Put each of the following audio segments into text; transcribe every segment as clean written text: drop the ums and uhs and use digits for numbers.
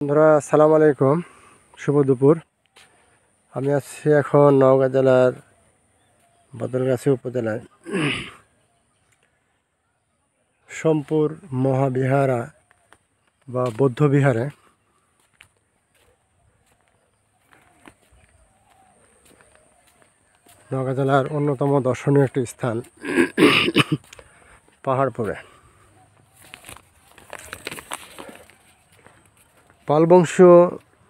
বন্ধুরা আসসালামু আলাইকুম, শুভ দুপুর। আমি আছি এখন নওগাঁ জেলার বদলগাছি উপজেলায় সোমপুর মহাবিহারা বা বৌদ্ধ বিহারে। নওগাঁ জেলার অন্যতম দর্শনীয় একটি স্থান পাহাড়পুরে। পাল বংশীয়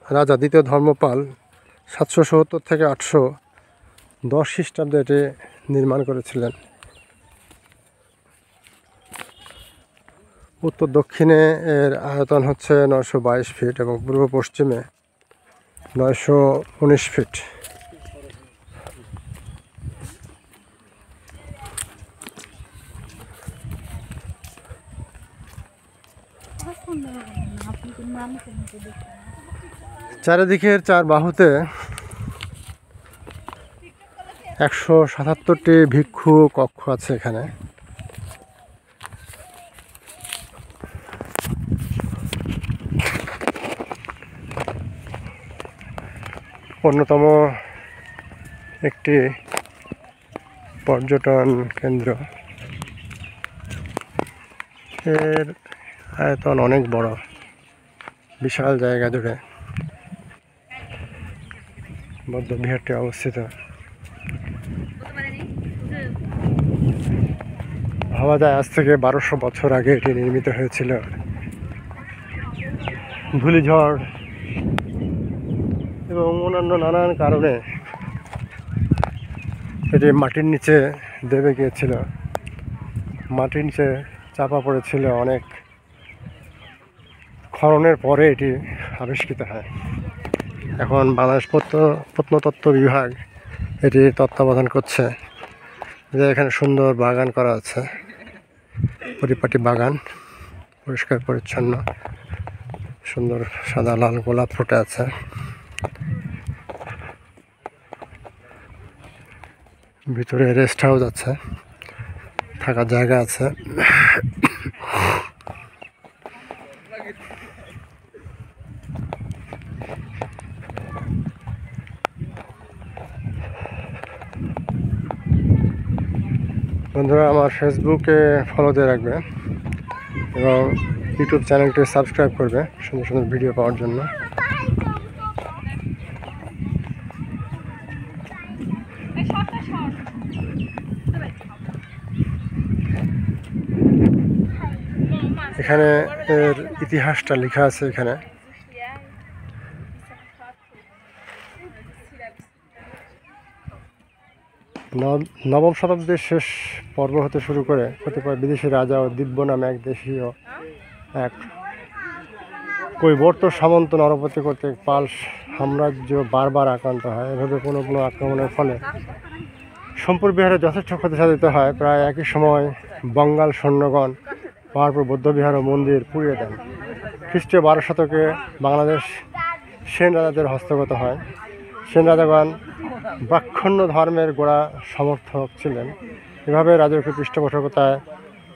রাজা দ্বিতীয় ধর্মপাল 770 থেকে 810 খ্রিস্টাব্দে এটি নির্মাণ করেছিলেন। উত্তর দক্ষিণে এর আয়তন হচ্ছে 922 ফিট এবং পূর্ব পশ্চিমে 919 ফিট। চারিদিকের চার বাহুতে 177টি ভিক্ষু কক্ষ আছে এখানে। অন্যতম একটি পর্যটন কেন্দ্র। এর আয়তন অনেক বড়, বিশাল জায়গা জুড়ে বৌদ্ধ বিহারটি অবস্থিত। ভাবা যায় আজ থেকে 1200 বছর আগে এটি নির্মিত হয়েছিল। ধূলিঝড় এবং অন্যান্য নানান কারণে এটি মাটির নিচে দেবে গিয়েছিল, মাটির নিচে চাপা পড়েছিল। অনেক খননের পরে এটি আবিষ্কৃত হয়। এখন বাংলাদেশ প্রত্নতত্ত্ব বিভাগ এটি তত্ত্বাবধান করছে। যে এখানে সুন্দর বাগান করা আছে, পরিপাটি বাগান, পরিষ্কার পরিচ্ছন্ন, সুন্দর সাদা লাল গোলাপ ফুটে আছে। ভিতরে রেস্ট হাউস আছে, থাকার জায়গা আছে। বন্ধুরা আমার ফেসবুকে ফলো দিয়ে রাখবে এবং ইউটিউব চ্যানেলটি সাবস্ক্রাইব করবে সুন্দর সুন্দর ভিডিও পাওয়ার জন্য। এখানে এর ইতিহাসটা লেখা আছে। এখানে নবম শতাব্দীর শেষ পর্ব হতে শুরু করে কতিপয় বিদেশি রাজা ও দিব্য নামে এক কৈবর্ত সামন্ত নরপতি কর্তৃক পাল সাম্রাজ্য বারবার আক্রান্ত হয়। এভাবে কোনো কোনো আক্রমণের ফলে সোমপুর বিহারে যথেষ্ট ক্ষতি সাধিত হয়। প্রায় একই সময় বঙ্গাল সৈন্যগণ পাহাড়পুর বৌদ্ধবিহার ও মন্দির পুড়িয়ে দেন। খ্রিস্টীয় 12 শতকে বাংলাদেশ সেন রাজাদের হস্তগত হয়। সেন রাজাগণ ব্রাহ্মণ্য ধর্মের গোড়া সমর্থক ছিলেন। এভাবে রাজকীয় পৃষ্ঠপোষকতায়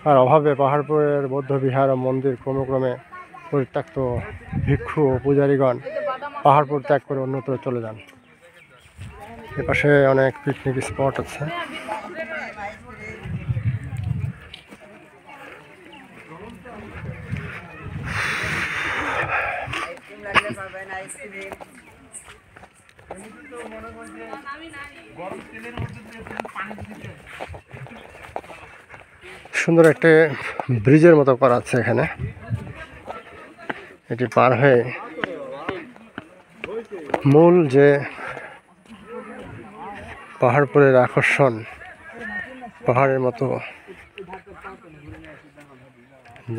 আর অভাবে পাহাড়পুরের বৌদ্ধবিহার ও মন্দির ক্রমে পরিত্যক্ত ভিক্ষু ও পূজারীগণ পাহাড়পুর ত্যাগ করে অন্যত্র চলে যান। এপাশে অনেক পিকনিক স্পট আছে। সুন্দর একটা ব্রিজের মতো করা আছে এখানে। এটি পার হয়ে মূল যে পাহাড়পুরের আকর্ষণ, পাহাড়ের মতো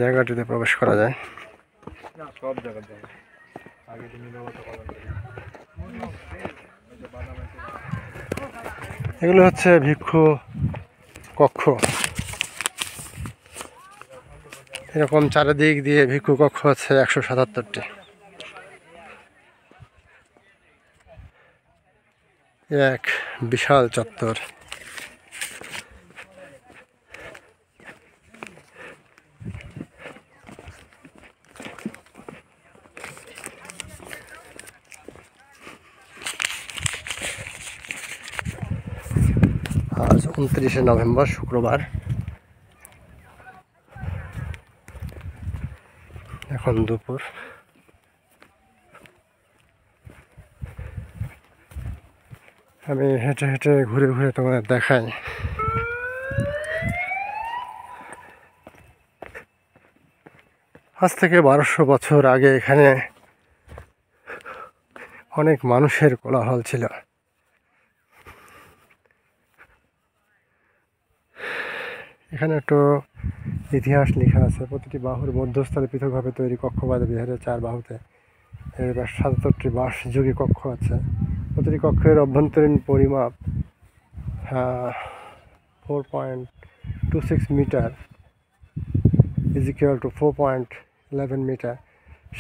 জায়গাটিতে প্রবেশ করা যায়। এগুলো হচ্ছে ভিক্ষু কক্ষ। এরকম চারিদিক দিয়ে ভিক্ষু কক্ষ আছে 177টি। এক বিশাল চত্বর। আজ 29শে নভেম্বর শুক্রবার। এখন দুপুর। আমি হেঁটে হেঁটে ঘুরে ঘুরে তোমাদের দেখাই। আজ থেকে 1200 বছর আগে এখানে অনেক মানুষের কোলাহল ছিল। এখানে একটু ইতিহাস লেখা আছে। প্রতিটি বাহুর মধ্যস্থলে পৃথকভাবে তৈরি কক্ষবাদ বিহারের 4 বাহুতে এর 77টি বাসযোগী কক্ষ আছে। প্রতিটি কক্ষের অভ্যন্তরীণ পরিমাপ 4.26 মিটার = 4.11 মিটার।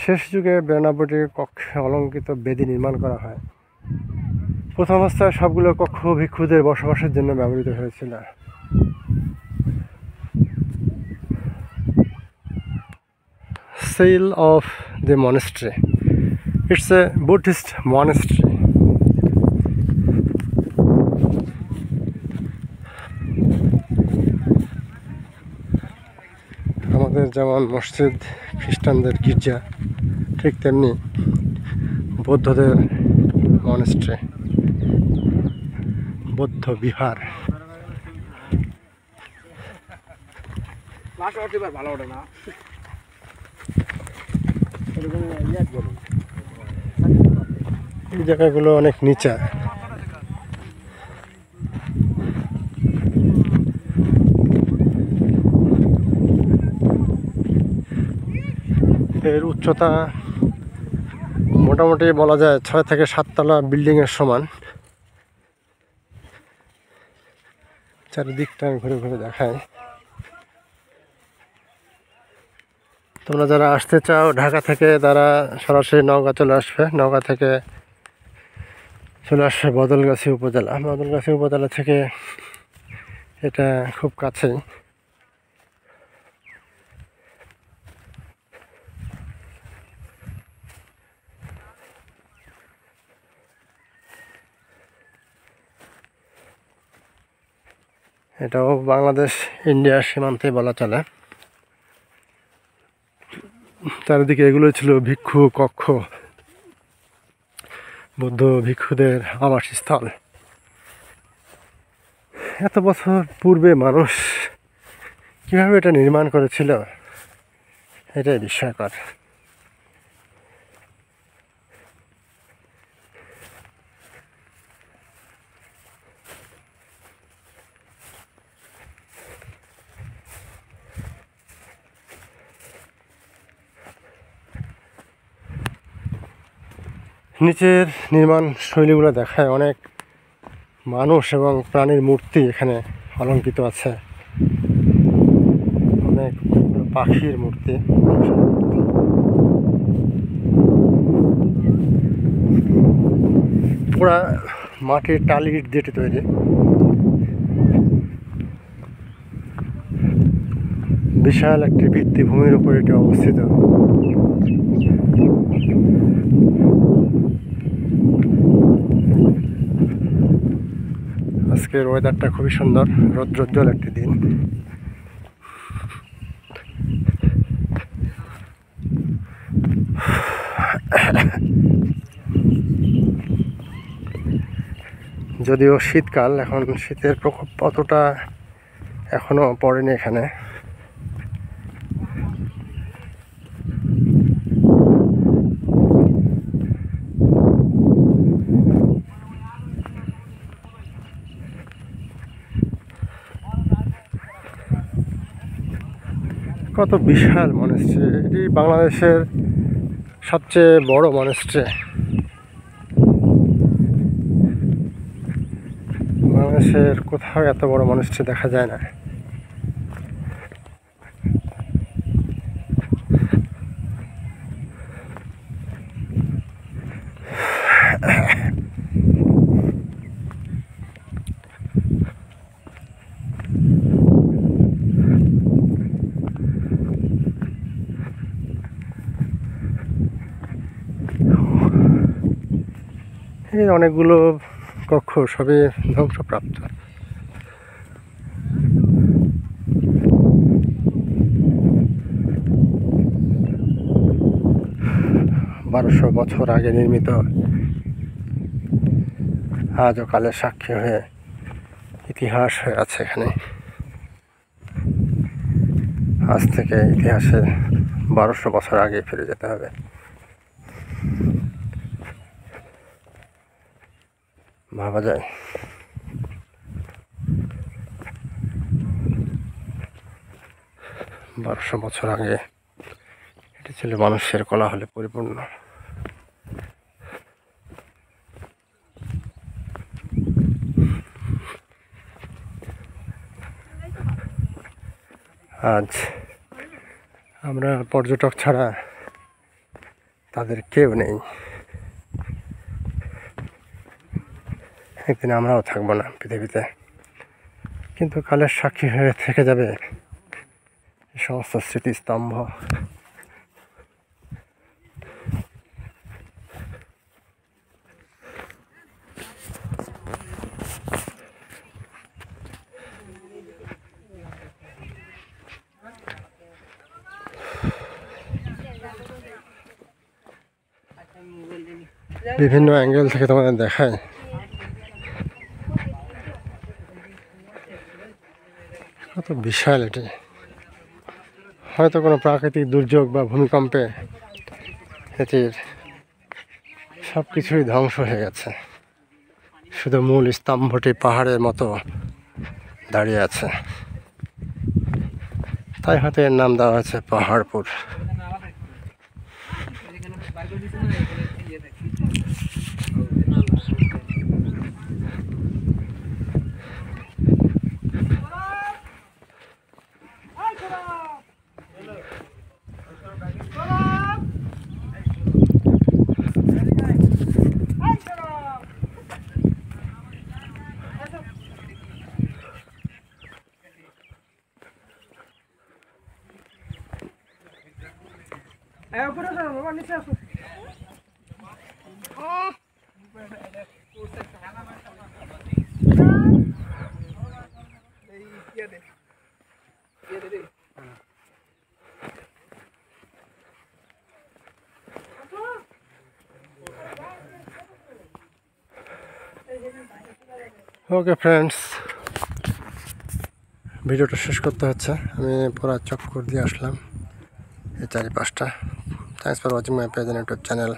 শেষ যুগে 92টি কক্ষে অলঙ্কৃত বেদি নির্মাণ করা হয়। প্রথম অবস্থায় সবগুলো কক্ষ ভিক্ষুদের বসবাসের জন্য ব্যবহৃত হয়েছিল। Seal of the monastery. It's a Buddhist monastery. আমাদের যেমন মসজিদ খ্রিস্টানদের গির্জা, ঠিক তেমনি বৌদ্ধদের মনাস্ট্রি, বৌদ্ধ বিহার। এই জায়গাগুলো অনেক নিচা। এর উচ্চতা মোটামুটি বলা যায় 6 থেকে 7 তলা বিল্ডিংয়ের সমান। চারিদিকটা ঘুরে ঘুরে দেখায়। তোমরা যারা আসতে চাও ঢাকা থেকে, তারা সরাসরি নওগাঁ চলে আসবে। নওগাঁ থেকে চলে আসবে বদলগাছি উপজেলা। বদলগাছি উপজেলা থেকে এটা খুব কাছেই। এটাও বাংলাদেশ ইন্ডিয়ার সীমান্তে বলা চলে। চারিদিকে এগুলো ছিল ভিক্ষু কক্ষ, বৌদ্ধ ভিক্ষুদের আবাসস্থল। এত বছর পূর্বে মানুষ কিভাবে এটা নির্মাণ করেছিল, এটাই বিস্ময়কর। নিচের নির্মাণ শৈলীগুলো দেখায়। অনেক মানুষ এবং প্রাণীর মূর্তি এখানে অলঙ্কৃত আছে। অনেক পাখির মূর্তি, পুরা মাটির টালি ইট দিয়ে তৈরি। বিশাল একটি ভিত্তিভূমির উপর এটি অবস্থিত। আজকের ওয়েদারটা খুবই সুন্দর, রৌদ্রোজ্জ্বল একটি দিন। যদিও শীতকাল, এখন শীতের প্রকোপ অতটা এখনো পড়েনি এখানে। কত বিশাল মনাস্ট্রি! এটি বাংলাদেশের সবচেয়ে বড় মনাস্ট্রি। বাংলাদেশের কোথাও এত বড় মনাস্ট্রি দেখা যায় না। এর অনেকগুলো কক্ষ সবই ধ্বংসপ্রাপ্ত। 1200 বছর আগে নির্মিত, আজও কালের সাক্ষী হয়ে ইতিহাস হয়ে আছে এখানে। আজ থেকে ইতিহাসে 1200 বছর আগে ফিরে যেতে হবে। ভাবা যায়। বারোশো বছর আগে এটি ছিল মানুষের কোলাহলে পরিপূর্ণ। আজ আমরা পর্যটক ছাড়া তাদের কেউ নেই। একদিন আমরাও থাকবো না পৃথিবীতে, কিন্তু কালের সাক্ষী হয়ে থেকে যাবে এই সমস্ত স্মৃতিস্তম্ভ। বিভিন্ন অ্যাঙ্গেল থেকে তোমাদের দেখায়। কত বিশাল এটি! হয়তো কোনো প্রাকৃতিক দুর্যোগ বা ভূমিকম্পে এটির সব কিছুই ধ্বংস হয়ে গেছে, শুধু মূল স্তম্ভটি পাহাড়ের মতো দাঁড়িয়ে আছে। তাই হয়তো এর নাম দেওয়া হয়েছে পাহাড়পুর। ওকে ফ্রেন্ডস, ভিডিওটা শেষ করতে হচ্ছে। আমি পুরো চক্কর দিয়ে আসলাম এই চারিপাশটা। Thanks for watching my page and YouTube channel.